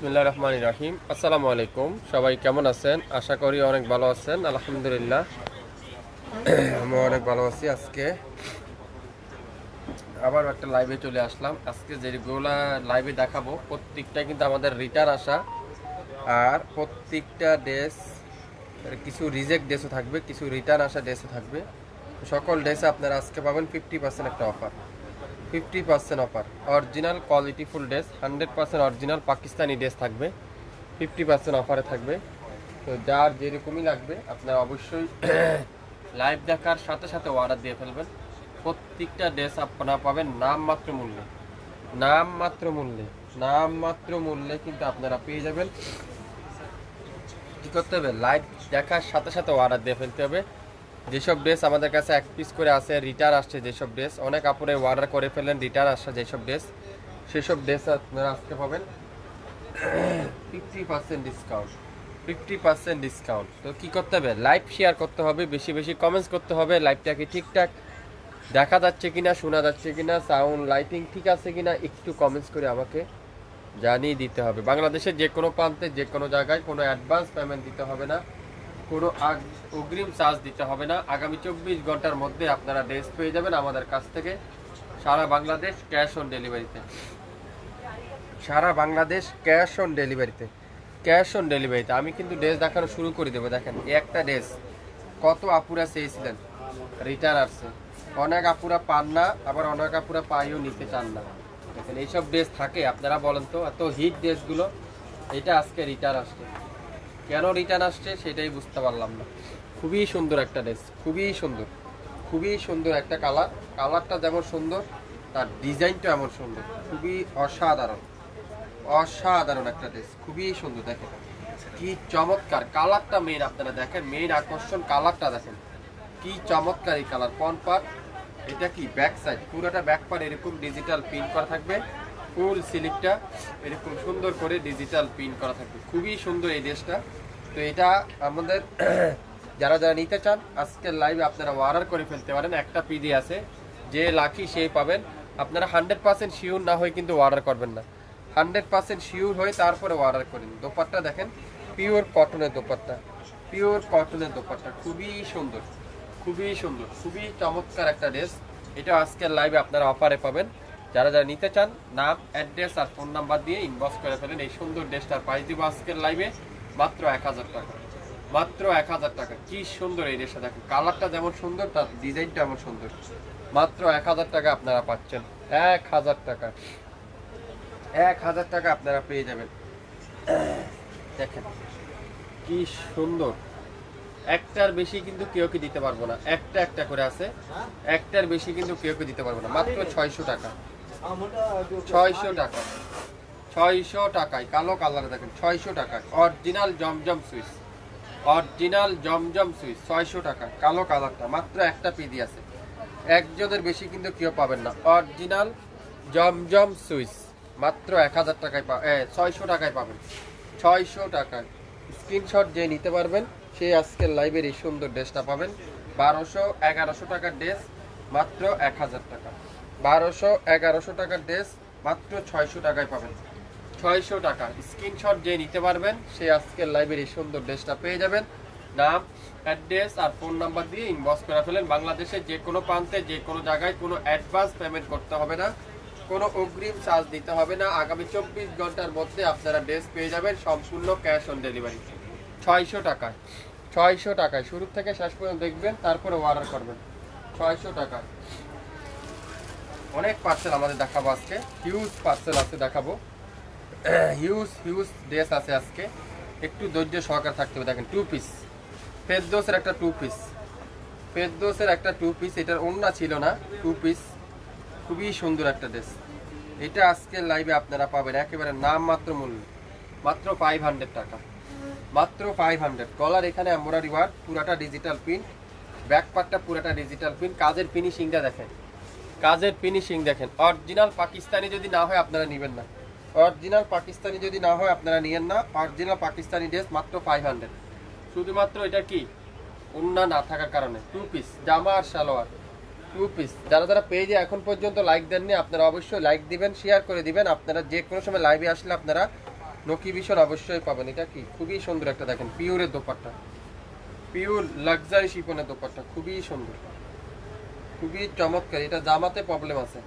বিসমিল্লাহির রহমানির রহিম। আসসালামু আলাইকুম। সবাই কেমন আছেন? আশা করি অনেক ভালো আছেন। আলহামদুলিল্লাহ আমি অনেক ভালো আছি। আজকে আবার একটা লাইভে চলে আসলাম। আজকে যেগুলা লাইভে দেখাবো প্রত্যেকটা কিন্তু আমাদের রিটার্ন আসা, আর প্রত্যেকটা ড্রেস কিছু রিজেক্ট ড্রেসও থাকবে, কিছু রিটার্ন আসা ড্রেসও থাকবে। সকল ড্রেসে আপনারা আজকে পাবেন 50% একটা অফার। 50% অফার, অরিজিনাল কোয়ালিটিফুল ড্রেস, 100% অরিজিনাল পাকিস্তানি ড্রেস থাকবে, 50% অফারে থাকবে। তো যার যেরকমই লাগবে আপনারা অবশ্যই লাইভ দেখার সাথে সাথে অর্ডার দিয়ে ফেলবেন। প্রত্যেকটা ড্রেস আপনারা পাবেন নামমাত্র মূল্যে, নামমাত্র মূল্যে, নামমাত্র মূল্যে কিন্তু আপনারা পেয়ে যাবেন। কী করতে হবে? লাইভ দেখার সাথে সাথে অর্ডার দিয়ে ফেলতে হবে। যেসব ড্রেস আমাদের কাছে এক পিস করে আসে, রিটার্ন আসছে যেসব ড্রেস, অনেক আপুরে অর্ডার করে ফেলেন, রিটার্ন আসছে যেসব ড্রেস, সেসব ড্রেস আপনারা আজকে পাবেন 50% ডিসকাউন্ট, 50% ডিসকাউন্ট। তো কী করতে হবে? লাইভ শেয়ার করতে হবে, বেশি বেশি কমেন্টস করতে হবে, লাইভটাকে ঠিকঠাক দেখা যাচ্ছে কিনা, শোনা যাচ্ছে কিনা, সাউন্ড লাইটিং ঠিক আছে কিনা একটু কমেন্টস করে আমাকে জানিয়ে দিতে হবে। বাংলাদেশের যে কোনো প্রান্তে যে কোনো জায়গায় কোনো অ্যাডভান্স পেমেন্ট দিতে হবে না, কোনো অগ্রিম চার্জ দিতে হবে না। আগামী 24 ঘন্টার মধ্যে আপনারা ড্রেস পেয়ে যাবেন আমাদের কাছ থেকে, সারা বাংলাদেশ ক্যাশ অন ডেলিভারিতে, সারা বাংলাদেশ ক্যাশ অন ডেলিভারিতে, ক্যাশ অন ডেলিভারিতে। আমি কিন্তু ড্রেস দেখানো শুরু করে দেবো। দেখেন একটা ড্রেস কত আপুরা চেয়েছিলেন, রিটার্ন আসছে। অনেক আপুরা পান না, আবার অনেক আপুরা পাইও নিতে চান না। দেখেন এইসব ড্রেস থাকে, আপনারা বলেন তো, এত হিট ড্রেসগুলো, এটা আজকে রিটার্ন আসছে। কেন রিটার্ন আসছে সেটাই বুঝতে পারলাম না। খুবই সুন্দর একটা ড্রেস, খুবই সুন্দর, খুবই সুন্দর একটা কালার। কালারটা যেমন সুন্দর, তার ডিজাইনটা এমন সুন্দর, খুবই অসাধারণ, অসাধারণ একটা ড্রেস, খুবই সুন্দর। দেখেন কি চমৎকার কালারটা, মেইন আপনারা দেখেন, মেইন আকর্ষণ কালারটা দেখেন কি চমৎকার এই কালার। ফ্রন্ট পার্ট, এটা কি ব্যাক সাইড, পুরোটা ব্যাক পার্ট এরকম ডিজিটাল প্রিন্ট করা থাকবে, ফুল স্লিভটা এরকম সুন্দর করে ডিজিটাল প্রিন্ট করা থাকবে, খুবই সুন্দর এই ড্রেসটা। তো এটা আমাদের যারা যারা নিতে চান আজকের লাইভে আপনারা অর্ডার করে ফেলতে পারেন। একটা পিডি আছে, যে লাকি সেই পাবেন। আপনারা 100% শিওর না হয়ে কিন্তু অর্ডার করবেন না, 100% শিওর হয়ে তারপরে অর্ডার করেন। দোপাট্টা দেখেন, পিওর কটনের দোপাট্টা, পিওর কটনের দোপাট্টা, খুবই সুন্দর, খুবই সুন্দর, খুবই চমৎকার একটা ড্রেস। এটা আজকের লাইভে আপনারা অফারে পাবেন। যারা যারা নিতে চান নাম, অ্যাড্রেস আর ফোন নাম্বার দিয়ে ইনবক্স করে ফেলেন। এই সুন্দর ড্রেসটার প্রাইস দিব আজকের লাইভে মাত্র 1000 টাকা, মাত্র 1000 টাকা। কি সুন্দর এই ড্রেসটা দেখেন, কালারটা যেমন সুন্দর তার ডিজাইনটা এমন সুন্দর। মাত্র 1000 টাকা আপনারা পাচ্ছেন, 1000 টাকা, 1000 টাকা আপনারা পেয়ে যাবেন। দেখেন কি সুন্দর, একটার বেশি কিন্তু কেউ কি দিতে পারবো না, একটা একটা করে আছে, একটার বেশি কিন্তু কেউ কি দিতে পারবো না। মাত্র 600 টাকা, 600 টাকা, 600 টাকায় কালো কালার দেখেন, 600 টাকায় অরিজিনাল জমজম সুইচ, অরিজিনাল জমজম সুইচ 600 টাকা। কালো কালারটা মাত্র একটা পিডি আছে, একজনের বেশি কিন্তু কেউ পাবেন না। অরিজিনাল জমজম সুইচ মাত্র 1000 টাকায় 600 টাকায় পাবেন, 600 টাকায়। স্ক্রিনশট যে নিতে পারবেন সে আজকের লাইভের এই সুন্দর ড্রেসটা পাবেন। 1200-1100 টাকার ড্রেস মাত্র 1000 টাকা, 1200-1100 টাকার ড্রেস মাত্র 600 টাকায় পাবেন, 600 টাকা। স্ক্রিনশট যে নিতে পারবেন সে আজকের লাইভের এই সুন্দর ড্রেসটা পেয়ে যাবেন। নাম, অ্যাড্রেস আর ফোন নাম্বার দিয়ে ইনবক্স করে ফেলেন। বাংলাদেশের যে কোনো প্রান্তে যে কোনো জায়গায় কোনো অ্যাডভান্স পেমেন্ট করতে হবে না, কোনো অগ্রিম চার্জ দিতে হবে না। আগামী 24 ঘন্টার মধ্যে আপনারা ড্রেস পেয়ে যাবেন সম্পূর্ণ ক্যাশ অন ডেলিভারি, 600 টাকায়, 600 টাকায়। শুরু থেকে শেষ পর্যন্ত দেখবেন, তারপরে অর্ডার করবেন। 600 টাকায় অনেক পার্সেল আমাদের দেখাবো আজকে, হিউজ পার্সেল আছে দেখাবো, হিউজ হিউজ ড্রেস আছে আজকে। একটু ধৈর্য সহকারে থাকতে হবে। দেখেন টু পিস ফেরদৌসের একটা টু পিস, ফেরদৌসের একটা টু পিস, এটার ওড়না ছিল না, টু পিস, খুবই সুন্দর একটা ড্রেস। এটা আজকের লাইভে আপনারা পাবেন একেবারে নামমাত্র মূল্য, মাত্র 500 টাকা, মাত্র 500। কলার এখানে এমব্রয়ডারি ওয়ার্ক, পুরাটা ডিজিটাল প্রিন্ট, ব্যাক পার্টটা পুরাটা ডিজিটাল প্রিন্ট। কাজের ফিনিশিংটা দেখেন, কাজের ফিনিশিং দেখেন। অরিজিনাল পাকিস্তানি যদি না হয় আপনারা নেবেন না, অরিজিনাল পাকিস্তানি যদি না হয় আপনারা নিয়েন না। অরিজিনাল পাকিস্তানি ড্রেস মাত্র 500, শুধুমাত্র এটা কি ওড়না না থাকার কারণে। টু পিস জামা আর সালোয়ার, টু পিস। যারা যারা পেজে এখন পর্যন্ত লাইক দেননি আপনারা অবশ্যই লাইক দিবেন, শেয়ার করে দিবেন। আপনারা যে কোনো সময় লাইভে আসলে আপনারা নকি ভিশন অবশ্যই পাবেন। এটা কি খুবই সুন্দর একটা দেখেন পিওরের দোপাট্টা, পিওর লাক্সারি শিফনের দোপাট্টা, খুবই সুন্দর, খুবই চমৎকার। এটা জামাতে প্রবলেম আছে,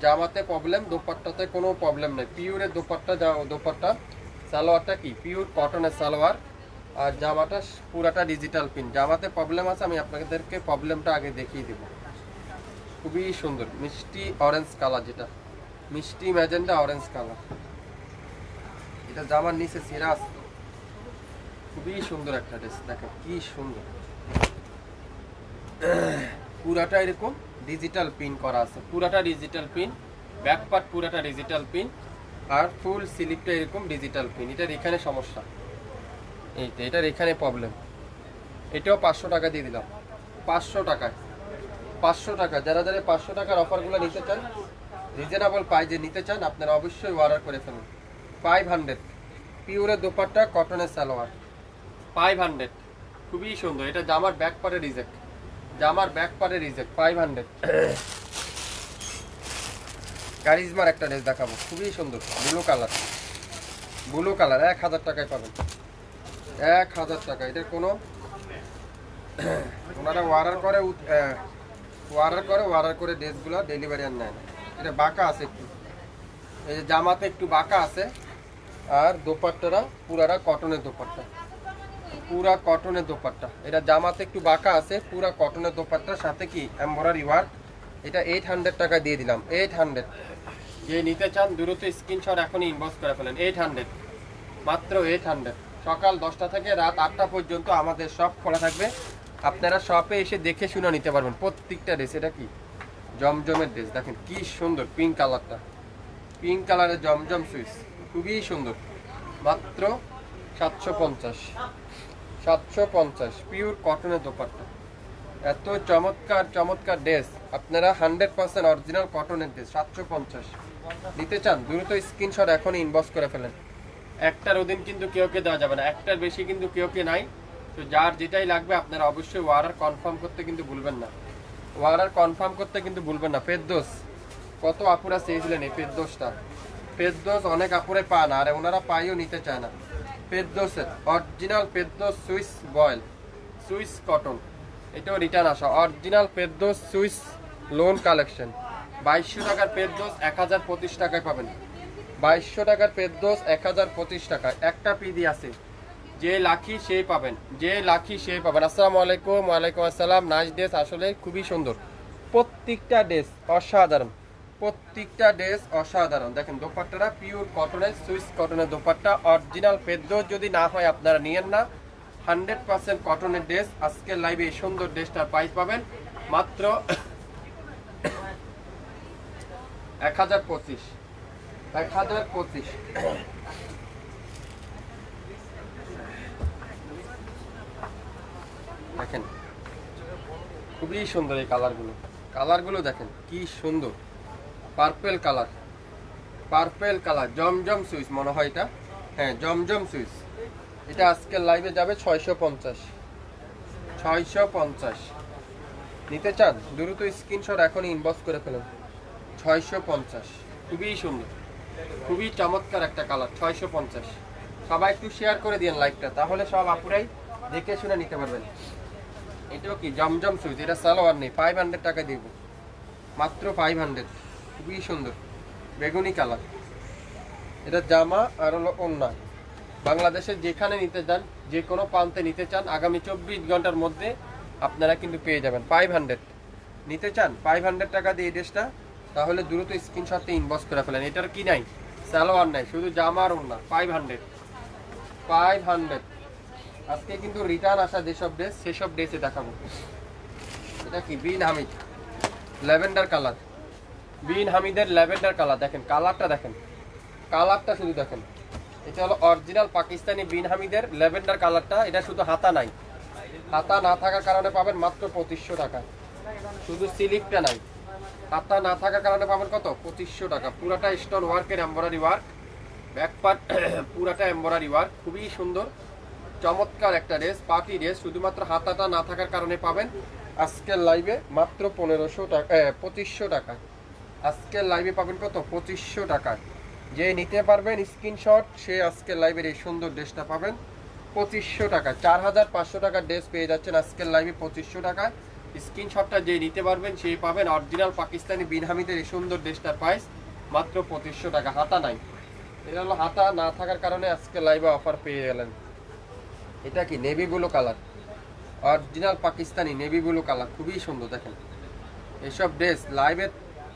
জামাতে প্রবলেম, দোপাট্টাতে কোনো প্রবলেম নেই। পিওরের দোপাট্টা, দোপাট্টা সালোয়ারটা কি পিওর কটনের সালোয়ার, আর জামাটা পুরাটা ডিজিটাল প্রিন্ট। জামাতে প্রবলেম আছে, আমি আপনাদেরকে প্রবলেমটা আগে দেখিয়ে দেব। খুবই সুন্দর মিষ্টি অরেঞ্জ কালার, যেটা মিষ্টি ম্যাজেন্ডা অরেঞ্জ কালার। এটা জামার নিচে সিরাজ, খুবই সুন্দর একটা ড্রেস, দেখেন কি সুন্দর। পুরাটা এরকম ডিজিটাল পিন করা আছে, পুরাটা ডিজিটাল পিন, ব্যাক পার্ট পুরাটা ডিজিটাল পিন, আর ফুল স্লিপটা এরকম ডিজিটাল পিন। এটার এখানে সমস্যা, এইটা এটার এখানে প্রবলেম। এটাও 500 টাকা দিয়ে দিলাম, 500 টাকায়, 500 টাকা। যারা যারা 500 টাকার অফারগুলো নিতে চান, রিজনেবল প্রাইজে নিতে চান, আপনারা অবশ্যই অর্ডার করে ফেলুন। 500 পিওরের দোপাট্টা কটনের সালোয়ার, 500, খুবই সুন্দর। এটা জামার ব্যাক পার্টে রিজেক্ট, জামার ব্যাক পার্টে রিজেক্ট, 500। কারিজমার একটা ড্রেস দেখাবো, খুবই সুন্দর, ব্লু কালার, ব্লু কালার, 1000 টাকায় পাবেন, 1000 টাকা। এটার কোনো ওনারা অর্ডার করে ড্রেসগুলো ডেলিভারি আর নেয় না। এটা বাঁকা আছে একটু, এই যে জামাতে একটু বাঁকা আছে, আর দোপাট্টারা পুরাটা কটনের দোপাট্টা, পুরা কটনের দোপাট্টা। এটা জামাতে একটু বাঁকা আছে, পুরা কটনের দোপাট্টার সাথে কি এমব্রয়ডারি ওয়ার্ক। এটা 800 টাকা দিয়ে দিলাম, 800। যে নিতে চান দ্রুত স্ক্রিনশট এখনই ইনবক্স করে ফেলেন, 800, মাত্র 800। সকাল 10টা থেকে রাত 8টা পর্যন্ত আমাদের শপ খোলা থাকবে, আপনারা শপে এসে দেখে শুনে নিতে পারবেন প্রত্যেকটা ড্রেস। এটা কি জমজমের ড্রেস, দেখেন কি সুন্দর পিঙ্ক কালারটা, পিঙ্ক কালারের জমজম সুইচ, খুবই সুন্দর, মাত্র 750, 750 পিওর কটনের দোপাট্টা। এত চমৎকার চমৎকার ড্রেস, আপনারা 100% অরিজিনাল কটনের ড্রেস, 750 নিতে চান দ্রুত স্ক্রিনশট এখন ইনবক্স করে ফেলেন। একটার অধীন কিন্তু কেউকে দেওয়া যাবে না, একটার বেশি কিন্তু কেউকে নাই। তো যার যেটাই লাগবে আপনারা অবশ্যই অর্ডার কনফার্ম করতে কিন্তু ভুলবেন না, অর্ডার কনফার্ম করতে কিন্তু ভুলবেন না। ফেরদৌস, কত আপুরা চেয়েছিলেন এই ফেরদৌসটা, ফেরদৌস অনেক আপুরে পান, আর ওনারা পাইও নিতে চায় না। ফেরদৌসের original Ferdous Swiss voile, Swiss cotton, এটাও রিটার্ন আসা। Original Ferdous Swiss lawn collection, 2200 টাকার ফেরদৌস 1025 টাকায় পাবেন, 2200 টাকার ফেরদৌস 1025 টাকায়। একটা পিডি আছে, যে লাকি সেই পাবেন, যে লাকি সেই পাবেন। আসসালামু আলাইকুম। ওয়ালাইকুম আসসালাম। নাইস ড্রেস, আসলে খুবই সুন্দর, প্রত্যেকটা ড্রেস অসাধারণ, প্রত্যেকটা ড্রেস অসাধারণ। দেখেন দোপাট্টাটা পিওর কটনের সুইস কটনের দোপাট্টা, অরিজিনাল ফেরদৌস যদি না হয় আপনারা নিয়েন না, 100% কটনের ড্রেস। আজকের লাইভে এই সুন্দর ড্রেসটার প্রাইস পাবেন মাত্র 1025, 1025। দেখেন খুবই সুন্দর এই কালারগুলো, কালারগুলো দেখেন কি সুন্দর, পার্পেল কালার, পার্পেল কালার, জমজম সুইচ মনে হয় এটা, হ্যাঁ জমজম সুইচ। এটা আজকের লাইভে যাবে 650, 650 নিতে চান দ্রুত স্ক্রিনশট এখন ইনবক্স করে ফেলুন। 650, খুবই সুন্দর, খুবই চমৎকার একটা কালার, 650। সবাই একটু শেয়ার করে দিন লাইভটা, তাহলে সব আপুরাই দেখে শুনে নিতে পারবেন। এটাও কি জমজম সুইচ, এটা সালোয়ার নেই, 500 টাকা দিব, মাত্র 500, খুবই সুন্দর বেগুনি কালার। এটা জামা আর হলো ওড়না। বাংলাদেশের যেখানে নিতে চান, যে কোনো প্রান্তে নিতে চান, আগামী 24 ঘন্টার মধ্যে আপনারা কিন্তু পেয়ে যাবেন। 500 নিতে চান, 500 টাকা দিয়ে এই ড্রেসটা, তাহলে দ্রুত স্ক্রিনশটে ইনবক্স করে ফেলেন। এটার কি নাই, সালোয়ার নাই, শুধু জামা আর ওড়না, 500, 500। আজকে কিন্তু রিটার্ন আসা যেসব ড্রেস সেসব ড্রেসে দেখাবো। এটা কি বিন হামিদ ল্যাভেন্ডার কালার, বিন হামিদের ল্যাভেন্ডার কালার, দেখেন কালারটা, দেখেন কালারটা শুধু দেখেন। এটা হলো অরিজিনাল পাকিস্তানি বিন হামিদের ল্যাভেন্ডার কালারটা। এটা শুধু হাতা নাই, হাতা না থাকার কারণে পাবেন মাত্র 2500 টাকা, শুধু স্লিপটা নাই, হাতা না থাকার কারণে পাবেন কত, 2500 টাকা। পুরাটা স্টোন ওয়ার্কের এমব্রয়ডারি ওয়ার্ক, ব্যাক পার্ট পুরাটা এমব্রয়ডারি ওয়ার্ক, খুবই সুন্দর চমৎকার একটা ড্রেস, পার্টি ড্রেস। শুধুমাত্র হাতাটা না থাকার কারণে পাবেন আজকের লাইভে মাত্র 2500 টাকা। আজকের লাইভে পাবেন কত, 2500 টাকায়, যে নিতে পারবেন স্ক্রিনশট সে আজকের লাইভের এই সুন্দর ড্রেসটা পাবেন 2500 টাকা। 4500 টাকার ড্রেস পেয়ে যাচ্ছেন আজকের লাইভে 2500 টাকায়। স্ক্রিনশটটা যে নিতে পারবেন সেই পাবেন অরিজিনাল পাকিস্তানি বিন হামিদের এই সুন্দর ড্রেসটার প্রাইস মাত্র 2500 টাকা। হাতা নাই, এটা হলো হাতা না থাকার কারণে আজকে লাইভে অফার পেয়ে গেলেন। এটা কি navy blue colour, original Pakistani navy blue colour, খুবই সুন্দর। দেখেন এইসব ড্রেস লাইভে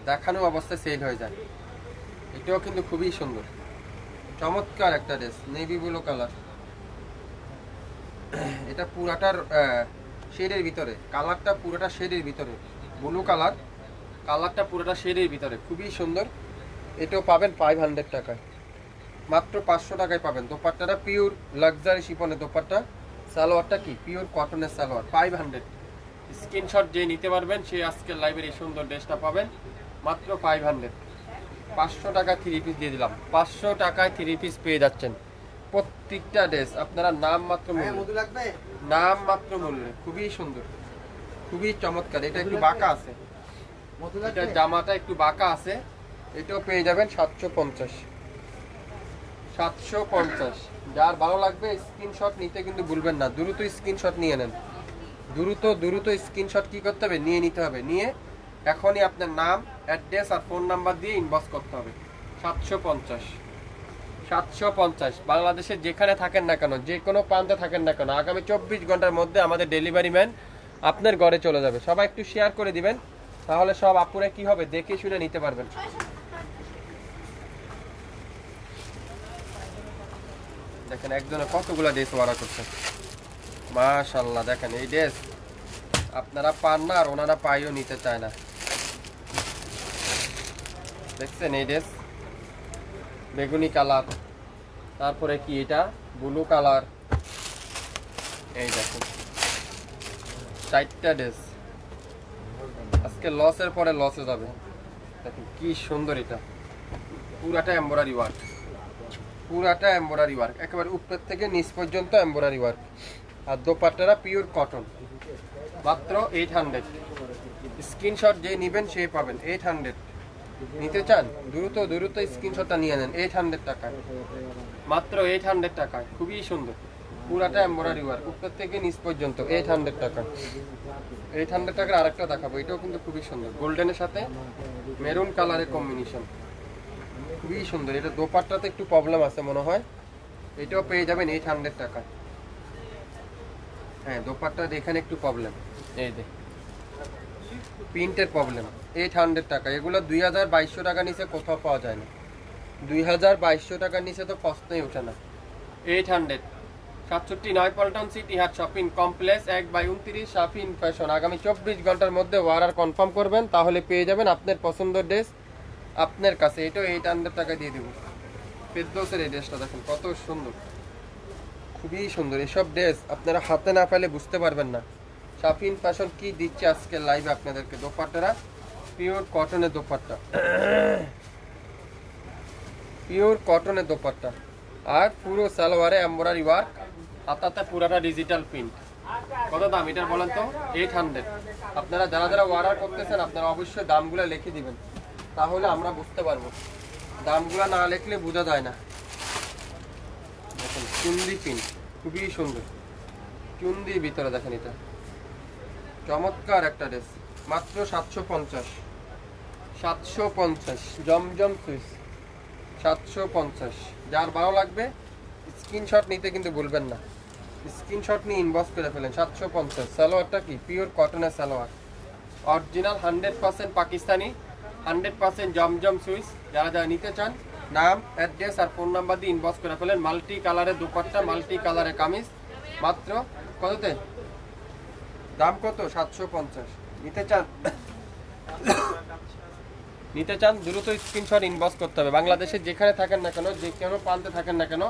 দেখানো অবস্থায় সেল হয়ে যায়। এটাও কিন্তু খুবই সুন্দর, চমৎকার একটা ড্রেস, নেভি ব্লু কালার। এটা পুরাটার শেডের ভিতরে, কালারটা পুরোটা শেডের ভিতরে, ব্লু কালার, কালারটা পুরোটা শেডের ভিতরে, খুবই সুন্দর। এটাও পাবেন 500 টাকায়, মাত্র 500 টাকায় পাবেন। দোপাট্টাটা পিওর লাক্সারি শিফনের দোপাট্টা, সালোয়ারটা কি পিওর কটনের সালোয়ার, 500। স্ক্রিনশট যে নিতে পারবেন সে আজকের লাইভের এই সুন্দর ড্রেসটা পাবেন মাত্র 500। 500 টাকা 3 পিস দিয়ে দিলাম, 500 টাকায় 3 পিস পেয়ে যাচ্ছেন। প্রত্যেকটা ড্রেস আপনারা নাম মাত্র মূল্যে, নাম মাত্র মূল্যে, খুবই সুন্দর, খুবই চমৎকার। এটা একটু বাঁকা আছে, এটা জামাটা একটু বাঁকা আছে, এটাও পেয়ে যাবেন 750। 750। যার ভালো লাগবে স্ক্রিনশট নিতে কিন্তু ভুলবেন না, দ্রুত স্ক্রিনশট নিয়ে নেন। দ্রুত স্ক্রিনশট কি করতে হবে, নিয়ে নিতে হবে। নিয়ে এখনই আপনার নাম, অ্যাড্রেস আর ফোন নাম্বার দিয়ে ইনবক্স করতে হবে। 750। 750 বাংলাদেশের যেখানে থাকেন না কেন, যে কোনো প্রান্তে থাকেন না কেন, আগামী 24 ঘন্টার মধ্যে আমাদের ডেলিভারি ম্যান আপনার ঘরে চলে যাবে। সবাই একটু শেয়ার করে দিবেন, তাহলে সব আপুরা কি হবে দেখে শুনে নিতে পারবেন। দেখেন একজনে কতগুলো ড্রেস অর্ডার করছে, মাশাআল্লাহ। দেখেন এই ড্রেস আপনারা পান না আর ওনারা পাইও নিতে চায় না। দেখছেন এই ড্রেস বেগুনি কালার, তারপরে কি এটা ব্লু কালার, এই দেখুন 4টা ড্রেস। আজকে লসের পরে লসে যাবে। দেখুন কি সুন্দর, এটা পুরাটা এমব্রয়ডারি ওয়ার্ক, পুরাটা এমব্রয়ডারি ওয়ার্ক, একেবারে উপর থেকে নিচ পর্যন্ত এমব্রয়ডারি ওয়ার্ক। আর দোপাট্টাটা পিওর কটন, মাত্র 800। স্ক্রিনশট যে নেবেন সেই পাবেন 800। নিতে চান দ্রুত স্ক্রিনশটটা নিয়ে নেন, 800 টাকায়, মাত্র 800 টাকায়, খুবই সুন্দর। পুরাটা এমব্রয়ডারি ওয়ার্ক উপর থেকে নিচ পর্যন্ত, 800 টাকা। 800 টাকার আরেকটা দেখাবো, এটাও কিন্তু খুবই সুন্দর, গোল্ডেনের সাথে মেরুন কালারের কম্বিনেশন, খুবই সুন্দর। এটা দোপাট্টাতে একটু প্রবলেম আছে মনে হয়, এটাও পেয়ে যাবেন 800 টাকায়। হ্যাঁ দোপাট্টার এখানে একটু প্রবলেম, এই যে প্রিন্টের প্রবলেম, 800 টাকা। এগুলো 2200 টাকা নিচে কোথাও পাওয়া যায় না, 2200 টাকার নিচে তো প্রশ্নই ওঠে না। 800। 67 পল্টন সিটি হাট শপিং কমপ্লেক্স 1/29 শাফিন ফ্যাশন। আগামী 24 ঘন্টার মধ্যে অর্ডার কনফার্ম করবেন, তাহলে পেয়ে যাবেন আপনার পছন্দের ড্রেস আপনার কাছে। এটাও 800 টাকা দিয়ে দেবো। ফেরদৌসের এই ড্রেসটা দেখুন কত সুন্দর, খুবই সুন্দর। এসব ড্রেস আপনারা হাতে না পেলে বুঝতে পারবেন না শাফিন ফ্যাশন কি দিচ্ছে আজকে লাইভে আপনাদেরকে। দোপাট্টারা পিওর কটনের দোপাট্টা, পিওর কটনের দোপাট্টা, আর পুরো সালোয়ারে এমব্রয়ডারি ওয়ার্ক, হাতাতে পুরাটা ডিজিটাল প্রিন্ট। কত দাম এটার বলেন তো? 800। আপনারা যারা যারা অর্ডার করতেছেন আপনারা অবশ্যই দামগুলো লিখে দিবেন, তাহলে আমরা বুঝতে পারবো। দামগুলো না লিখলে বোঝা যায় না। দেখেন চুন্দি প্রিন্ট, খুবই সুন্দর, চুন্দির ভিতরে দেখেন, এটা চমৎকার একটা ড্রেস, মাত্র 750। 750 জমজম সুইচ, 750। যার ভালো লাগবে স্ক্রিনশট নিতে কিন্তু ভুলবেন না, স্ক্রিনশট নিয়ে ইনবক্স করে ফেলেন। 750। সালোয়ারটা কি পিওর কটনের সালোয়ার, অরিজিনাল 100% পাকিস্তানি, 100% জমজম সুইচ। যারা যারা নিতে চান নাম, অ্যাড্রেস আর ফোন নাম্বার দিয়ে ইনবক্স করে ফেলেন। মাল্টি কালারের দুপাট্টা, মাল্টি কালারের কামিজ, মাত্র কততে? দাম কত? 750। নিতে চান দ্রুত স্ক্রিনশট ইনবক্স করতে হবে। বাংলাদেশে যেখানে থাকেন না কেন, যে কোনো প্রান্তে থাকেন না কেন,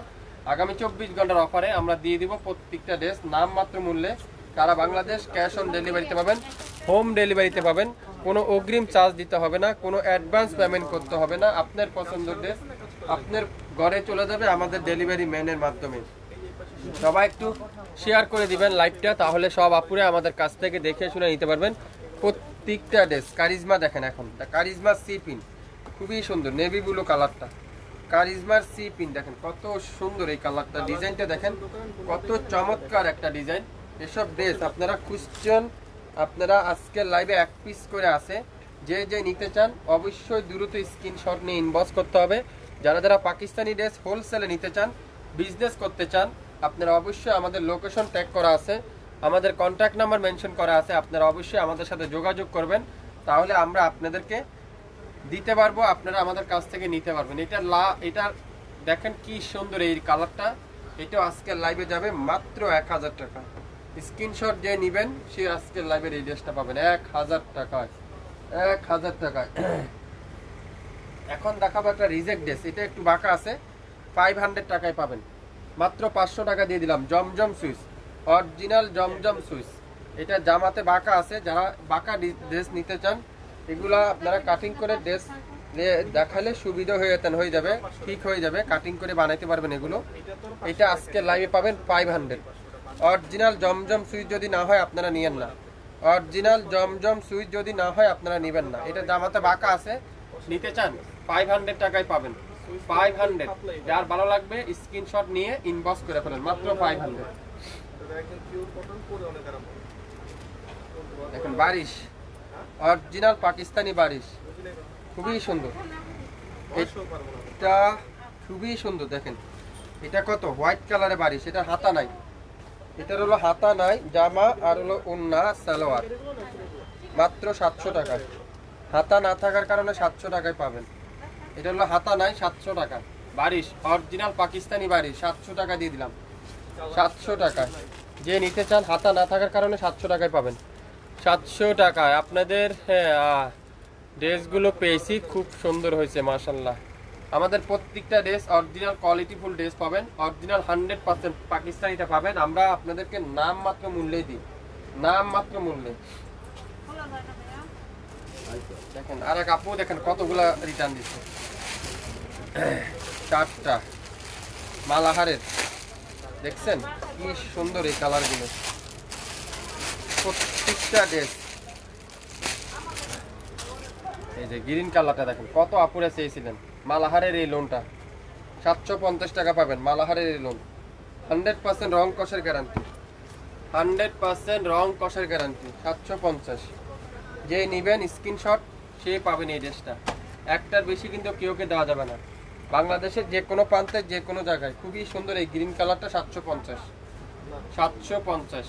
আগামী 24 ঘন্টার অফারে আমরা দিয়ে দিব প্রত্যেকটা ড্রেস নাম মাত্র মূল্যে। সারা বাংলাদেশ ক্যাশ অন ডেলিভারিতে পাবেন, হোম ডেলিভারিতে পাবেন, কোনো অগ্রিম চার্জ দিতে হবে না, কোনো অ্যাডভান্স পেমেন্ট করতে হবে না। আপনার পছন্দের ড্রেস আপনার ঘরে চলে যাবে আমাদের ডেলিভারি ম্যানের মাধ্যমে। সবাই একটু শেয়ার করে দিবেন লাইভটা, তাহলে সব আপুরে আমাদের কাছ থেকে দেখে শুনে নিতে পারবেন প্রত্যেকটা ড্রেস। কারিজমা দেখেন, এখন কারিজমা সি পিন, খুবই সুন্দর, নেভি ব্লু কালারটা, কারিজমার সি পিন দেখেন কত সুন্দর এই কালারটা, ডিজাইনটা দেখেন কত চমৎকার একটা ডিজাইন। এসব ড্রেস আপনারা খুঁজছেন, আপনারা আজকে লাইভে এক পিস করে আছে, যে যে নিতে চান অবশ্যই দ্রুত স্ক্রিনশট নিয়ে ইনবক্স করতে হবে। যারা যারা পাকিস্তানি ড্রেস হোলসেলে নিতে চান, বিজনেস করতে চান, আপনারা অবশ্যই আমাদের লোকেশন ট্যাগ করা আছে, আমাদের কন্ট্যাক্ট নাম্বার মেনশন করা আছে, আপনারা অবশ্যই আমাদের সাথে যোগাযোগ করবেন, তাহলে আমরা আপনাদেরকে দিতে পারবো, আপনারা আমাদের কাছ থেকে নিতে পারবেন। এটা দেখেন কি সুন্দর এই কালারটা, এটা আজকের লাইভে যাবে মাত্র 1000 টাকা। স্ক্রিনশট যে নেবেন সে আজকের লাইভের এই ড্রেসটা পাবেন 1000 টাকায়, 1000 টাকায়। এখন দেখাবো একটা রিজেক্ট ড্রেস, এটা একটু বাঁকা আছে, 500 টাকায় পাবেন, মাত্র 500 টাকা দিয়ে দিলাম। জমজম সুইচ, অরিজিনাল জমজম সুইচ, এটা জামাতে বাঁকা আছে, যারা বাঁকা ড্রেস নিতে চান এগুলা আপনারা কাটিং করে ড্রেস দেখালে সুবিধা হয়ে যাবে, ঠিক হয়ে যাবে, কাটিং করে বানাইতে পারবেন এগুলো। এটা আজকে লাইভে পাবেন 500। অরিজিনাল জমজম সুইচ যদি না হয় আপনারা নিয়েন না, অরিজিনাল জমজম সুইচ যদি না হয় আপনারা নেবেন না। এটা জামাতে বাঁকা আছে, নিতে চান 500 টাকায় পাবেন, 500। যার ভালো লাগবে স্ক্রিনশট নিয়ে ইনবক্স করে ফেলেন, মাত্র 500। দেখেন বারিশ, অরিজিনাল পাকিস্তানি বারিশ, খুবই সুন্দর, এটা খুবই সুন্দর। দেখেন এটা কত হোয়াইট কালারে বারিশ, এটা হাতা নাই, এটার হলো হাতা নাই, জামা আর হলো ওন্না সালোয়ার, মাত্র 700 টাকায়। হাতা না থাকার কারণে 700 টাকায় পাবেন। এটা হলো হাতা নাই, 700 টাকা বারিশ, অরিজিনাল পাকিস্তানি বারিশ, 700 টাকা দিয়ে দিলাম, 700 টাকায়। যে নিতে চান হাতা না থাকার কারণে 700 টাকায় পাবেন, 700 টাকায়। আপনাদের ড্রেসগুলো পেয়েছি, খুব সুন্দর হয়েছে মাশাআল্লাহ। আমাদের প্রত্যেকটা ড্রেস অরিজিনাল কোয়ালিটিফুল ড্রেস পাবেন, অরিজিনাল 100% পাকিস্তানিটা পাবেন। আমরা আপনাদেরকে নাম মাত্র মূল্যেই দিই, নাম মাত্র মূল্যে। দেখেন আর এক আপু দেখেন কতগুলা রিটার্ন দিচ্ছে, 4টা মালাহারের, দেখছেন কি সুন্দর এই কালারগুলো, প্রত্যেকটা ড্রেস। এই যে গ্রিন কালারটা দেখেন কত আপুরে চেয়েছিলেন, মালাহারের এই লোনটা 750 টাকা পাবেন, মালাহারের এই লোন, 100% রং কষের গ্যারান্টি, 100% রং কষের গ্যারান্টি, 750। যে নিবেন স্ক্রিনশট সে পাবেন এই ড্রেসটা, একটার বেশি কিন্তু কেউকে দেওয়া যাবে না, বাংলাদেশের যে কোনো প্রান্তে যে কোনো জায়গায়। খুবই সুন্দর এই গ্রিন কালারটা, 750, 750।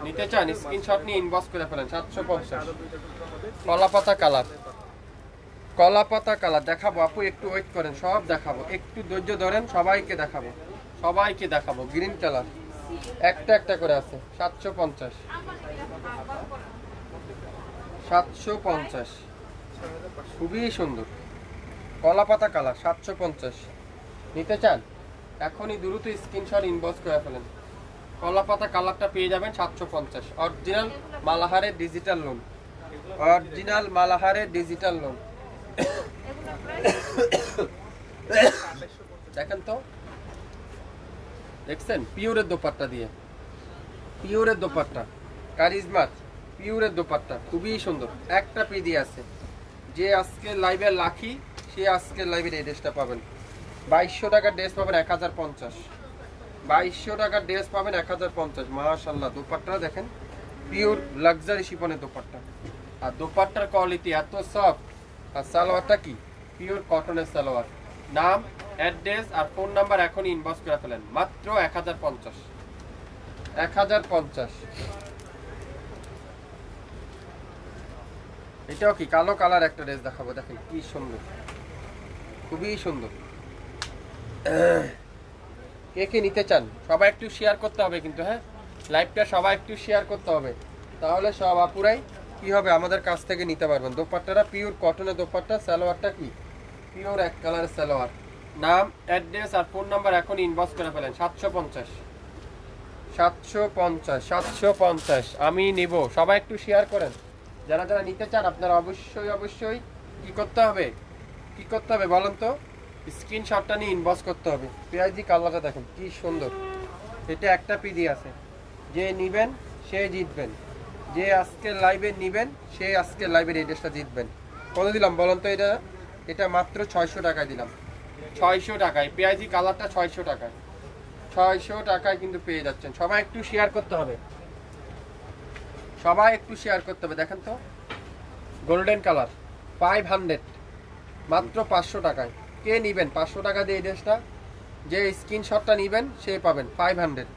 নিতে চান স্ক্রিনশট নিয়ে ইনবক্স করে ফেলেন, 750। কলাপাতা কালার, কলাপাতা কালার দেখাবো আপু, একটু ওয়েট করেন, সব দেখাবো, একটু ধৈর্য ধরেন, সবাইকে দেখাবো, সবাইকে দেখাবো। গ্রিন কালার একটা একটা করে আছে, 750, 750, খুবই সুন্দর কলাপাতা কালার, 750। নিতে চান এখনই দ্রুত স্ক্রিনশট ইনবক্স করে ফেলেন, কলাপাতা কালারটা পেয়ে যাবেন 750। অরিজিনাল মালাহারের ডিজিটাল লোন, অরিজিনাল মালাহারের ডিজিটাল লোন। দেখেন তো, দেখছেন পিওরের দোপাট্টা দিয়ে, পিওরের দোপাট্টা, কারিজমার পিওরের দোপাট্টা, খুবই সুন্দর। একটা পি দিয়ে আছে, যে আজকে লাইভে লাখি সে আজকে লাইভের এই ড্রেসটা পাবেন। 2200 টাকার ড্রেস পাবেন 1050, 2200 টাকার ড্রেস পাবেন 1050। মাশাআল্লাহ দোপাট্টা দেখেন, পিওর লাক্সারি শিফনের দোপাট্টা, আর দোপাট্টার কোয়ালিটি এত সফট, আর সালোয়ারটা কি পিওর কটনের সালোয়ার। নাম, অ্যাড্রেস আর ফোন নাম্বার এখনই ইনবক্স করে ফেলেন, মাত্র 1050, 1050। এটাও কি কালো কালার একটা ড্রেস দেখাবো, দেখেন কি সুন্দর, খুবই সুন্দর। কে কে নিতে চান সবাই একটু শেয়ার করতে হবে কিন্তু, হ্যাঁ লাইভটা সবাই একটু শেয়ার করতে হবে, তাহলে সব আপুরাই কি হবে আমাদের কাছ থেকে নিতে পারবেন। দোপাট্টাটা পিওর কটনের দোপাট্টা, সালোয়ারটা কি পিওর এক কালারের সালোয়ার। নাম, অ্যাড্রেস আর ফোন নাম্বার এখন ইনবক্স করে ফেলেন, 750, 750, 750। আমি নিব, সবাই একটু শেয়ার করেন। যারা যারা নিতে চান আপনারা অবশ্যই অবশ্যই কি করতে হবে, কি করতে হবে বলেন তো, স্ক্রিনশটটা নিয়ে ইনবক্স করতে হবে। পেঁয়াজি কালারটা দেখেন কি সুন্দর, এটা একটা পিডি আছে, যে নিবেন সে জিতবেন, যে আজকে লাইভে নিবেন সে আজকে লাইভের এই ড্রেসটা জিতবেন। কত দিলাম বলেন তো, এটা মাত্র 600 টাকায় দিলাম, 600 টাকায় পেঁয়াজি কালারটা 600 টাকায়, 600 টাকায় কিন্তু পেয়ে যাচ্ছেন। সবাই একটু শেয়ার করতে হবে, সবাই একটু শেয়ার করতে হবে। দেখেন তো গোল্ডেন কালার 500, মাত্র 500 টাকায়। কে নিবেন 500 টাকা দিয়ে এই ড্রেসটা? যে স্ক্রিনশটটা নিবেন সে পাবেন 500,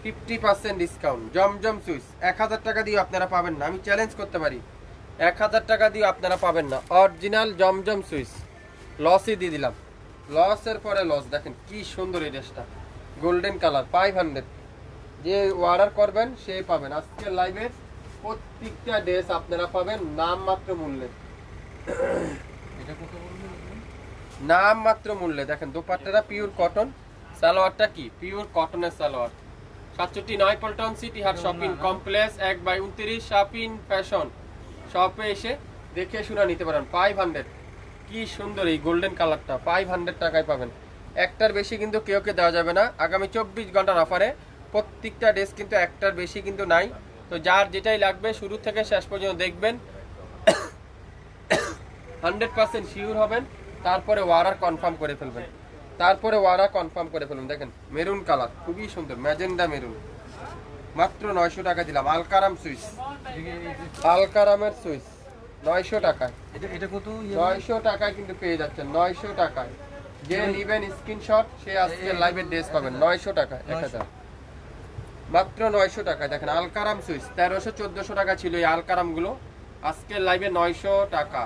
50% ডিসকাউন্ট। জমজম সুইচ 1000 টাকা দিয়ে আপনারা পাবেন না, আমি চ্যালেঞ্জ করতে পারি 1000 টাকা দিয়ে আপনারা পাবেন না। অরিজিনাল জমজম সুইচ লসই দিয়ে দিলাম, লসের পরে লস। দেখেন কি সুন্দর এই ড্রেসটা, গোল্ডেন কালার 500। যে অর্ডার করবেন সে পাবেন। আজকের লাইভে প্রত্যেকটা ড্রেস আপনারা পাবেন নামমাত্র মূল্যে, নামমাত্র মূল্যে। দেখেন দোপাট্টাটা পিওর কটন, সালোয়ারটা কি পিওর কটনের সালোয়ার। 67 9 পল্টন সিটি হাট শপিং কমপ্লেক্স 1/29 শপিং ফ্যাশন শপে এসে দেখে শুনে নিতে পারেন। 500, কি সুন্দর এই গোল্ডেন কালারটা 500 টাকায় পাবেন। একটার বেশি কিন্তু কেউ দেওয়া যাবে না। আগামী 24 ঘন্টার অফারে প্রত্যেকটা ড্রেস কিন্তু একটার বেশি কিন্তু নাই। তো যার যেটাই লাগবে শুরু থেকে শেষ পর্যন্ত দেখবেন, 100% শিওর হবেন, তারপরে অর্ডার কনফার্ম করে ফেলবেন, তারপরে অর্ডার কনফার্ম করে ফেলবেন। দেখেন মেরুন কালার খুবই সুন্দর, ম্যাজেন্ডা মেরুন, মাত্র 900 টাকা দিলাম। আলকারাম সুইচ, আলকারামের সুইচ 900 টাকায়। এটা কত? 900 টাকায় কিন্তু পেয়ে যাচ্ছেন, 900 টাকায়। যে নিবেন স্ক্রিনশট সে আজকে লাইভে ড্রেস পাবেন 900 টাকায়, 1000, মাত্র 900 টাকায়। দেখেন আলকারাম সুইচ 1300 1400 টাকা ছিল এই আলকারাম গুলো, আজকে লাইভে 900 টাকা।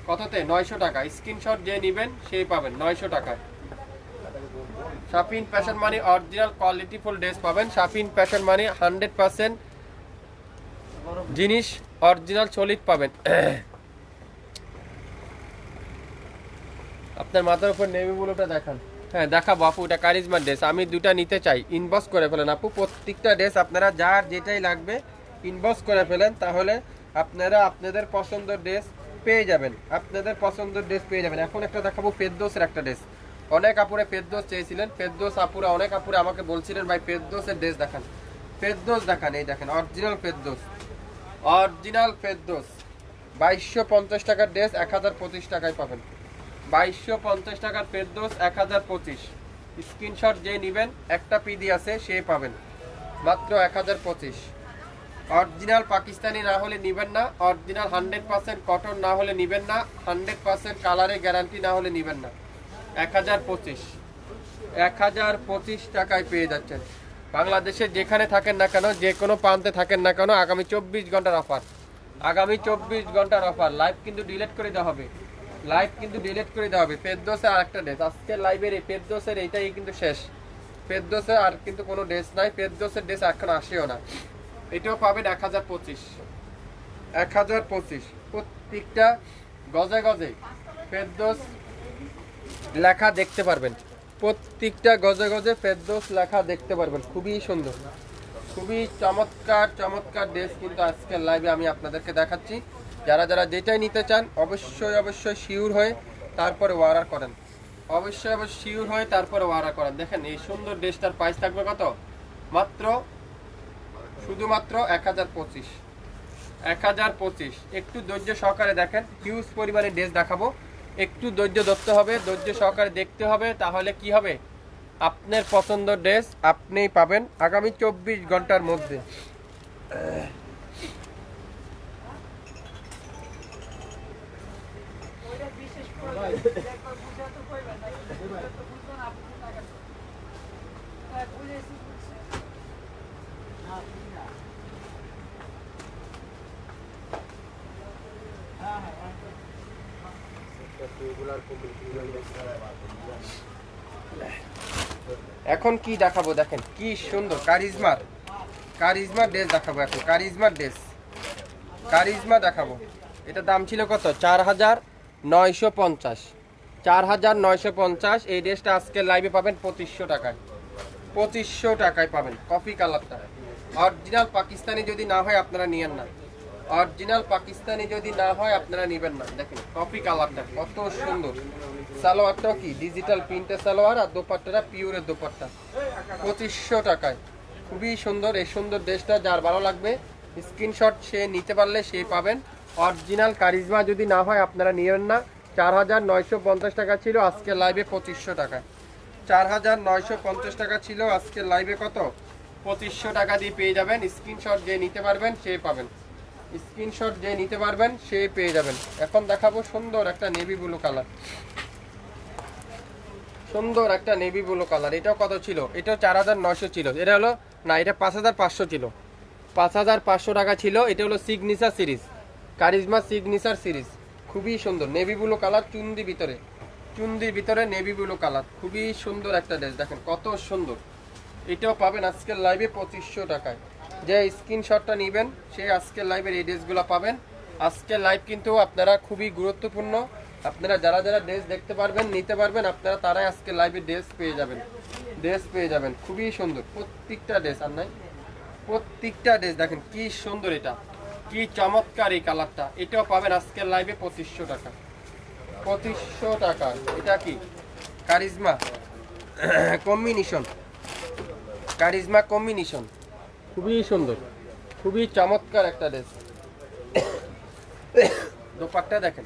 কততে? 900 টাকা। স্ক্রিনশট যে নিবেন সেই পাবেন 900 টাকায়। শাপিন ফ্যাশন মানে অরিজিনাল কোয়ালিটি ফুল ড্রেস পাবেন। শাপিন ফ্যাশন মানে 100% জিনিস অরিজিনাল সলিড পাবেন। আপনার মাথার উপর নেভি ব্লুটা দেখান। হ্যাঁ দেখাবো আপু, এটা কারিজমা ড্রেস, আমি দুটা নিতে চাই। ইনবক্স করে ফেলেন আপু, প্রত্যেকটা ড্রেস আপনারা যার যেটাই লাগবে ইনবক্স করে ফেলেন, তাহলে আপনারা আপনাদের পছন্দের ড্রেস পেয়ে যাবেন, আপনাদের পছন্দের ড্রেস পেয়ে যাবেন। এখন একটা দেখাবো ফেরদৌসের একটা ড্রেস। অনেক আপুরে ফেরদৌস চেয়েছিলেন, ফেরদৌস আপুরা অনেক আপুরে আমাকে বলছিলেন ভাই ফেরদৌসের ড্রেস দেখান, ফেরদৌস দেখান। এই দেখেন অরিজিনাল ফেরদৌস, অরিজিনাল ফেরদৌস 2250 টাকার ড্রেস 1025 টাকায় পাবেন। 2250 টাকার ফেরদৌস 1025। স্ক্রিনশট যে নেবেন একটা পিডি আছে সে পাবেন মাত্র 1025। অরিজিনাল পাকিস্তানি না হলে নেবেন না, অরিজিনাল 100% কটন না হলে নেবেন না, 100% কালারে গ্যারান্টি না হলে নেবেন না। 1025, 1025 টাকায় পেয়ে যাচ্ছেন। বাংলাদেশের যেখানে থাকেন না কেন, যে কোনো প্রান্তে থাকেন না কেন, আগামী 24 ঘন্টার অফার, আগামী 24 ঘন্টার অফার। লাইভ কিন্তু ডিলিট করে দেওয়া হবে, লাইভ কিন্তু ডিলিট করে দেওয়া হবে। ফেরদৌসের আরেকটা ড্রেস আজকের লাইভের, এই ফেরদৌসের এইটাই কিন্তু শেষ। ফেরদৌসের আর কিন্তু কোনো ড্রেস নাই, ফেরদৌসের ড্রেস এখন আসেও না। এটাও পাবেন 1025, 1025। প্রত্যেকটা গজে গজে ফেরদৌস লেখা দেখতে পারবেন, প্রত্যেকটা গজে গজে ফেরদৌস লেখা দেখতে পারবেন। খুবই সুন্দর, খুবই চমৎকার চমৎকার ড্রেস কিন্তু আজকের লাইভে আমি আপনাদেরকে দেখাচ্ছি। যারা যারা যেটাই নিতে চান অবশ্যই অবশ্যই শিওর হয়ে তারপরে অর্ডার করেন, অবশ্যই অবশ্যই শিওর হয়ে তারপরে অর্ডার করেন। দেখেন এই সুন্দর ড্রেসটার প্রাইস থাকবে কত? মাত্র শুধুমাত্র 1025, 1025। একটু ধৈর্য সহকারে দেখেন, হিউজ পরিমাণে ড্রেস দেখাবো, একটু ধৈর্য ধরতে হবে, ধৈর্য সহকারে দেখতে হবে, তাহলে কি হবে আপনার পছন্দের ড্রেস আপনিই পাবেন আগামী 24 ঘন্টার মধ্যে। এখন কি দেখাবো দেখেন কি সুন্দর কারিজমার, কারিজমার ড্রেস দেখাবো। এখন কারিজমার ড্রেস, কারিজমা দেখাবো। এটা দাম ছিল কত? 4950, 4950। এই ড্রেসটা আজকে লাইভে পাবেন 2500 টাকায়, 2500 টাকায় পাবেন। কফি কালারটা অরিজিনাল পাকিস্তানি যদি না হয় আপনারা নিয়েন না, অরিজিনাল পাকিস্তানি যদি না হয় আপনারা নেবেন না। দেখেন কফি কালারটা কত সুন্দর, সালোয়ারটাও কি ডিজিটাল প্রিন্টের সালোয়ার, আর দোপাট্টাটা পিওরের দোপাট্টা। 2500 টাকায় খুবই সুন্দর। এই সুন্দর ড্রেসটা যার ভালো লাগবে স্ক্রিনশট সে নিতে পারলে সে পাবেন। অরিজিনাল কারিজমা যদি না হয় আপনারা নেবেন না, 4950 টাকা ছিল, আজকে লাইভে 2500 টাকা। 4950 টাকা ছিল, আজকে লাইভে কত? 2500 টাকা দিয়ে পেয়ে যাবেন। স্ক্রিনশট যে নিতে পারবেন সে পাবেন, স্ক্রিনশট যে নিতে পারবেন সে পেয়ে যাবেন। এখন দেখাবো সুন্দর একটা নেভি ব্লু কালার, সুন্দর একটা নেভি ব্লু কালার। এটাও কত ছিল? এটাও 4900 ছিল। এটা হলো না, এটা 5500 ছিল, 5500 টাকা ছিল। এটা হলো signature series, charisma signature series. খুবই সুন্দর নেভি ব্লু কালার, চুন্দির ভিতরে, চুন্দির ভিতরে নেভি ব্লু কালার। খুবই সুন্দর একটা ড্রেস, দেখেন কত সুন্দর। এটাও পাবেন আজকের লাইভে 2500 টাকায়। যে স্ক্রিনশটটা নেবেন সে আজকের লাইভের এই ড্রেসগুলো পাবেন। আজকের লাইভ কিন্তু আপনারা খুবই গুরুত্বপূর্ণ। আপনারা যারা যারা ড্রেস দেখতে পারবেন, নিতে পারবেন, আপনারা তারাই আজকের লাইভে ড্রেস পেয়ে যাবেন, ড্রেস পেয়ে যাবেন। খুবই সুন্দর প্রত্যেকটা ড্রেস। আর নাই, প্রত্যেকটা ড্রেস দেখেন কি সুন্দর, এটা কি চমৎকার এই কালারটা। এটাও পাবেন আজকের লাইভে 2500 টাকা, 2500 টাকা। এটা কি কারিজমা কম্বিনেশন, কারিজমা কম্বিনেশন। খুবই সুন্দর, খুবই চমৎকার একটা ড্রেস। দোপাট্টা দেখেন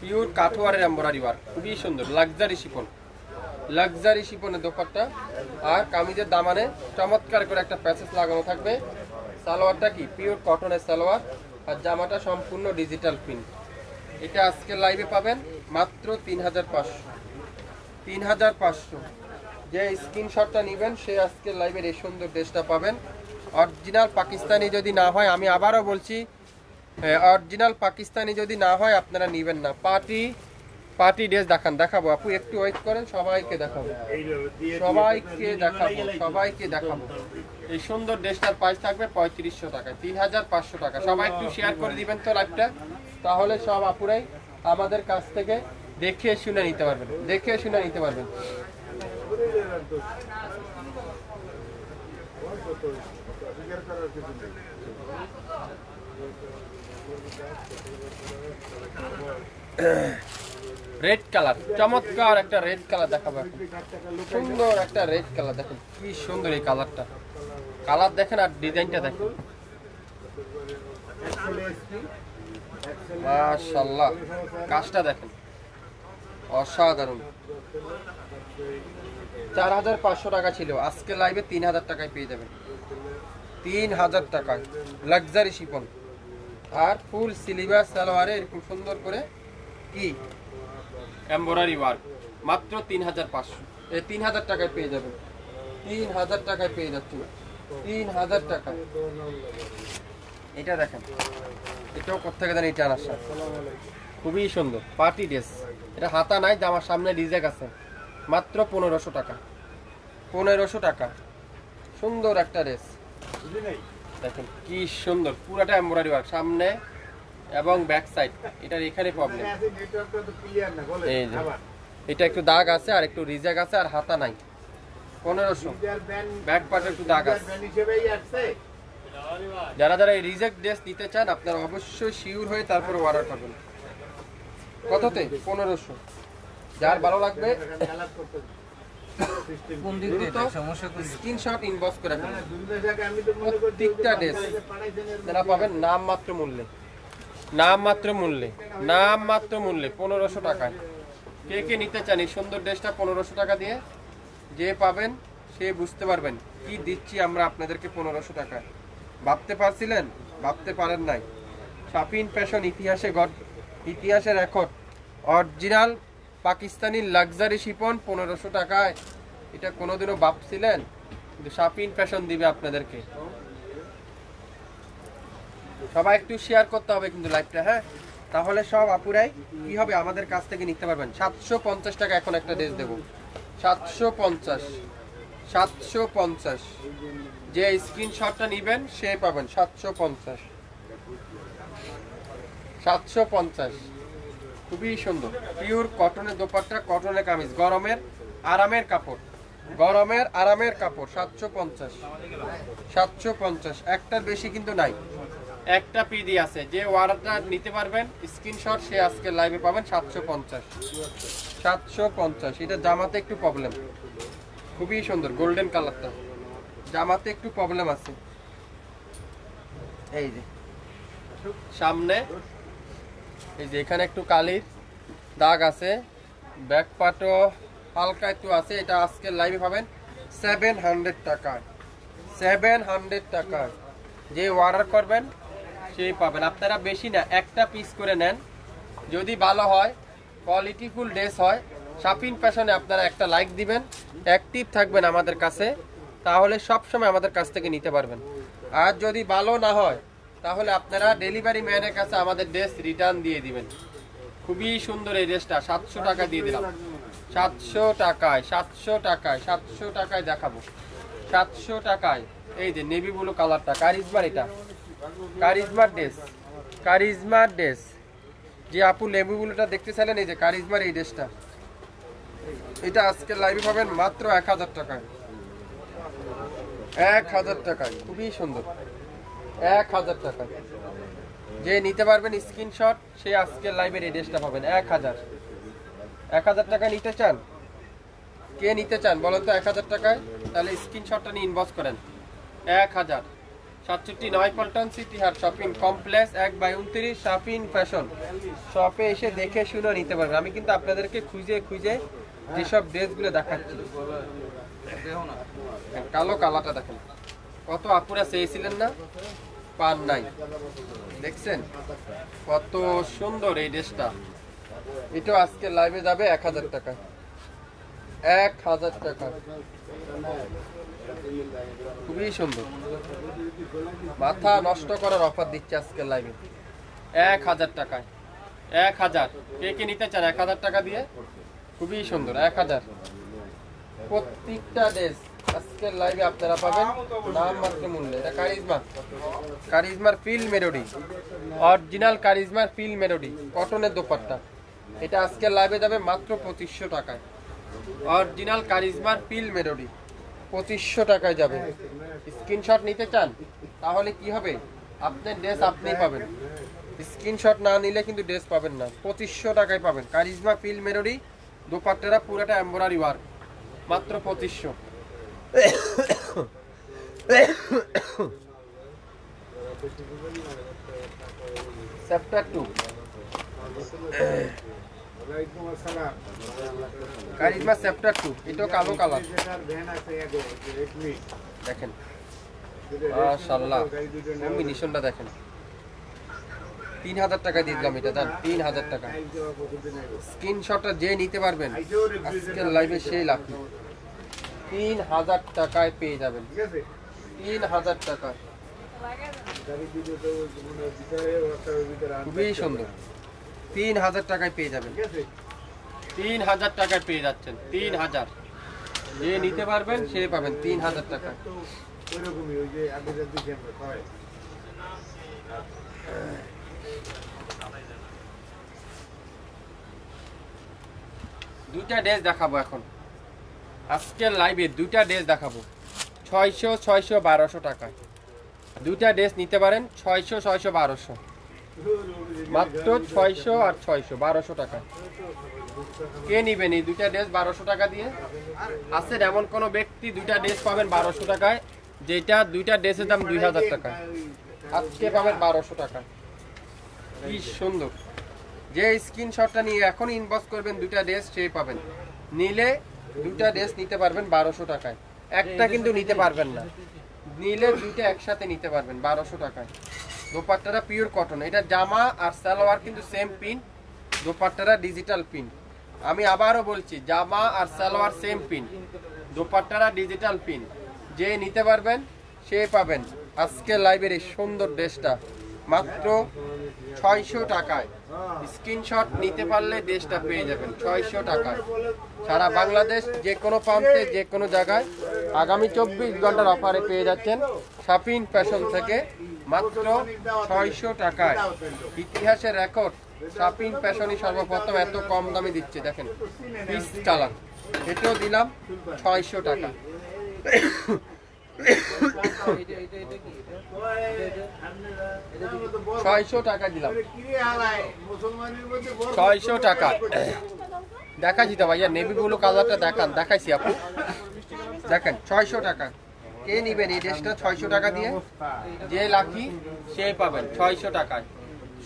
পিওর কাঠোয়ারের এমব্রয়ডারি ওয়ার্ক, খুবই সুন্দর। লাক্সারি শিফন, লাক্সারি শিফনের দোপাট্টা। আর কামিজের দামানে চমৎকার করে একটা প্যাচেস লাগানো থাকবে। সালোয়ারটা কি পিওর কটনের সালোয়ার, আর জামাটা সম্পূর্ণ ডিজিটাল প্রিন্ট। এটা আজকে লাইভে পাবেন মাত্র 3500, 3500। যে স্ক্রিনশটটা নেবেন সে আজকে লাইভের এই সুন্দর ড্রেসটা পাবেন। অরিজিনাল পাকিস্তানি যদি না হয়, আমি আবারও বলছি, অরিজিনাল পাকিস্তানি যদি না হয় আপনারা নেবেন না। পার্টি ড্রেস দেখাবো আপু, একটু ওয়েট করেন, সবাইকে দেখাবো, সবাইকে দেখাবো, সবাইকে দেখাবো। এই সুন্দর ড্রেসটার প্রাইস থাকবে 3500 টাকায়, 3500 টাকা। সবাই একটু শেয়ার করে দিবেন তো লাইভটা, তাহলে সব আপুরাই আমাদের কাছ থেকে দেখে শুনে নিতে পারবেন, দেখে শুনে নিতে পারবেন। রেড কালার, চমৎকার একটা রেড কালার দেখাবো, সুন্দর একটা রেড কালার। দেখেন কি সুন্দর এই কালারটা, কালার দেখেন আর ডিজাইনটা দেখেন, মাশাআল্লাহ। কাজটা দেখেন অসাধারণ। 4500 টাকা ছিল, আজকে লাইভে 3000 টাকায় পেয়ে যাবেন, 3000 টাকায়। লাক্সারি শিফন আর ফুল সিলিভার সালোয়ারে এরকম সুন্দর করে কি এমব্রয়ডারি ওয়ার্ক, মাত্র 3500, 3000 টাকায় পেয়ে যাবেন, 3000 টাকায় পেয়ে যাচ্ছি, 3000 টাকা। এটা দেখেন, এটাও কোথেকে জানি এটা আসা, খুবই সুন্দর পার্টি ড্রেস। এটা হাতা নাই, জামার সামনে ডিজাইন আছে, মাত্র 1500 টাকা, 1500 টাকা। সুন্দর একটা ড্রেস দেখেন কি সুন্দর, পুরাটা এমব্রয়ডারি ওয়ার্ক সামনে এবং ব্যাক সাইড। এটার এখানে প্রবলেম, এই যে এটা একটু দাগ আছে আর একটু রিজেক্ট আছে, আর হাতা নাই। 1500, ব্যাক পার্টে একটু দাগ আছে। যারা যারা এই রিজেক্ট ড্রেস নিতে চান আপনারা অবশ্যই শিওর হয়ে তারপরে অর্ডার করবেন। কততে? 1500। যার ভালো লাগবে স্ক্রিনশট ইনবক্স করে রাখুন। প্রত্যেকটা ড্রেস যারা পাবেন নাম মাত্র মূল্যে, নাম মাত্র মূল্যে, নাম মাত্র মূল্যে 1500 টাকায়। কে কে নিতে চান এই সুন্দর ড্রেসটা 1500 টাকা দিয়ে? যে পাবেন সে বুঝতে পারবেন কি দিচ্ছি আমরা আপনাদেরকে 1500 টাকায়। ভাবতে পারছিলেন? ভাবতে পারেন নাই। শাপিন ফ্যাশন ইতিহাসে record, original Pakistani luxury chiffon 1500 টাকায়। এটা কোনোদিনও ভাবছিলেন? কিন্তু শাপিন ফ্যাশন দিবে আপনাদেরকে। সবাই একটু শেয়ার করতে হবে কিন্তু লাইভটা, হ্যাঁ, তাহলে সব আপুরাই কি হবে আমাদের কাছ থেকে নিতে পারবেন। 750 টাকা এখন একটা ড্রেস দেবো, 750, 750। যে স্ক্রিনশটটা নেবেন সে পাবেন 750, 750। খুবই সুন্দর পিওর কটনের দোপাট্টা, কটনের কামিজ, গরমের আরামের কাপড়, গরমের আরামের কাপড়। 750, 750। একটার বেশি কিন্তু নাই, একটা পিডি আছে। যে অর্ডারটা নিতে পারবেন স্ক্রিনশট সে আজকে লাইভে পাবেন 750, 750। এটা জামাতে একটু প্রবলেম, খুবই সুন্দর গোল্ডেন কালারটা, জামাতে একটু প্রবলেম আছে। এই যে সামনে, এই যে এখানে একটু কালির দাগ আছে, ব্যাক পার্টও হালকা একটু আছে। এটা আজকে লাইভে পাবেন 700 টাকায়, 700 টাকায়। যে অর্ডার করবেন সেই পাবেন। আপনারা বেশি না, একটা পিস করে নেন, যদি ভালো হয় কোয়ালিটিফুল ড্রেস হয়, শাপিং ফ্যাশনে আপনারা একটা লাইক দিবেন, অ্যাক্টিভ থাকবেন আমাদের কাছে, তাহলে সব সময় আমাদের কাছ থেকে নিতে পারবেন। আর যদি ভালো না হয় তাহলে আপনারা ডেলিভারি ম্যানের কাছে আমাদের ড্রেস রিটার্ন দিয়ে দিবেন। খুবই সুন্দর এই ড্রেসটা, 700 টাকা দিয়ে দিলাম, 700 টাকায়, 700 টাকায়, 700 টাকায় দেখাবো, 700 টাকায়। এই যে নেভি ব্লু কালারটা, কারিজমার, এটা কারিজমার ড্রেস, কারিজমার ড্রেস। যে আপু নেভি ব্লুটা দেখতে চাইলেন, এই যে কারিজমার এই ড্রেসটা, এটা আজকে লাইভে পাবেন মাত্র 1000 টাকায়, 1000 টাকায়। খুবই সুন্দর, 1000 টাকায়। যে নিতে পারবেন স্ক্রিনশট, সে আজকে লাইভের এই ড্রেসটা পাবেন 1000, 1000 টাকা নিতে চান? কে নিতে চান বলেন তো 1000 টাকায়? তাহলে স্ক্রিনশটটা নিয়ে ইনবক্স করেন। 1000, 67 9 পল্টন সিটি হাট শপিং কমপ্লেক্স 1/29 শাপিং ফ্যাশন শপে এসে দেখে শুনে নিতে পারবেন। আমি কিন্তু আপনাদেরকে খুঁজে খুঁজে যেসব ড্রেসগুলো দেখাচ্ছি, কালো কালারটা দেখেন, কত আপুরা চেয়েছিলেন না, পান নাই, দেখছেন কত সুন্দর এই ড্রেসটা। এটা আজকে লাইভে যাবে 1000 টাকা, 1000 টাকা। খুবই সুন্দর, মাথা নষ্ট করার অফার দিচ্ছে আজকে লাইভে 1000 টাকায়, 1000। কে কে নিতে চান 1000 টাকা দিয়ে? খুবই সুন্দর, 1000। প্রত্যেকটা ড্রেস আজকের লাইভে আপনারা পাবেন নাম মাত্র মূল্যে। এটা কারিজমা, কারিজমার ফিল মেলোডি, অরিজিনাল কারিজমার ফিল মেলোডি কটনের দোপাট্টা। এটা আজকের লাইভে যাবে মাত্র 2500 টাকায়। অরিজিনাল কারিজমার ফিল মেলোডি 2500 টাকায় যাবে। স্ক্রিনশট নিতে চান? তাহলে কি হবে, আপনার ড্রেস আপনিই পাবেন, স্ক্রিনশট না নিলে কিন্তু ড্রেস পাবেন না। 2500 টাকায় পাবেন কারিজমা ফিল মেলোডি দোপাট্টাটা পুরোটা এমব্রয়ডারি ওয়ার্ক, মাত্র 2500। চ্যাপ্টার 2 কারিজমা চ্যাপ্টার 2, এটা কালো কালার দেখেন, মাশাআল্লাহ কম্বিনেশনটা দেখেন। 3000 টাকা দিয়ে দিলাম এটা, দাম 3000 টাকা। স্ক্রিনশটটা যে নিতে পারবেন আজকের লাইভে সেই লাভ, 3000 টাকায় পেয়ে যাবেন, 3000 টাকা। খুবই সুন্দর, 3000 টাকায় পেয়ে যাবেন, 3000 টাকায় পেয়ে যাচ্ছেন, 3000। যে নিতে পারবেন সে পাবেন 3000 টাকা। দুইটা ড্রেস দেখাবো এখন আজকের লাইভে, দুইটা ড্রেস দেখাবো 600 600 1200 টাকায়। দুইটা ড্রেস নিতে পারেন 600 600 1200, মাত্র 600 আর 600 1200 টাকায়। কে নিবেন এই দুইটা ড্রেস 1200 টাকা দিয়ে? আছেন এমন কোন ব্যক্তি দুইটা ড্রেস পাবেন 1200 টাকায়, যেটা দুইটা ড্রেসের দাম 2000 টাকা, আজকে পাবেন 1200 টাকায়। কি সুন্দর, যে স্ক্রিনশটটা নিয়ে এখন ইনবক্স করবেন দুইটা ড্রেস সেই পাবেন। নিলে দুইটা ড্রেস নিতে পারবেন 1200 টাকায়, একটা কিন্তু নিতে পারবেন না, নিলে দুইটা একসাথে নিতে পারবেন 1200 টাকায়। দোপাট্টাটা পিওর কটন, এটা জামা আর সালোয়ার কিন্তু সেম পিন, দোপাট্টাটা ডিজিটাল পিন। আমি আবারও বলছি, জামা আর সালোয়ার সেম পিন, দোপাট্টাটা ডিজিটাল পিন। যে নিতে পারবেন সে পাবেন আজকে লাইভের এই সুন্দর ড্রেসটা মাত্র 600 টাকায়। স্ক্রিনশট নিতে পারলে ড্রেসটা পেয়ে যাবেন 600 টাকায়। সারা বাংলাদেশ যে কোনো প্রান্তে যে কোনো জায়গায় আগামী 24 ঘন্টার অফারে পেয়ে যাচ্ছেন শাপিং ফ্যাশন থেকে মাত্র 600 টাকায়। ইতিহাসের রেকর্ড, শাপিং ফ্যাশনই সর্বপ্রথম এত কম দামে দিচ্ছে। দেখেন পিস কালার, এটাও দিলাম 600 টাকা। 600 টাকা দিলাম, 600 টাকা। দেখাচ্ছি তো ভাইয়া, নেভি ব্লু কালারটা দেখান, দেখাইছি আপু, দেখেন 600 টাকা। কে নিবেন এই ড্রেসটা 600 টাকা দিয়ে? যে লাকি সে পাবেন 600 টাকায়।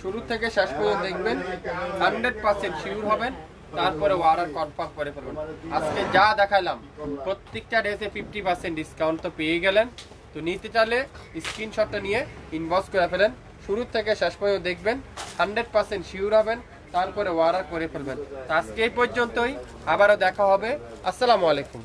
শুরু থেকে শেষ পর্যন্ত দেখবেন, 100% শিওর হবেন, তারপরে অর্ডার কনফার্ম করে ফেলবেন। আজকে যা দেখালাম প্রত্যেকটা ড্রেসে 50% ডিসকাউন্ট তো পেয়ে গেলেন। তো নিতে চাইলে স্ক্রিনশটটা নিয়ে ইনবক্স করে ফেলেন, শুরু থেকে শেষ পর্যন্ত দেখবেন, 100% শিওর হবেন, তারপরে অর্ডার করে ফেলবেন। তো আজকে এই পর্যন্তই, আবারও দেখা হবে। আসসালামু আলাইকুম।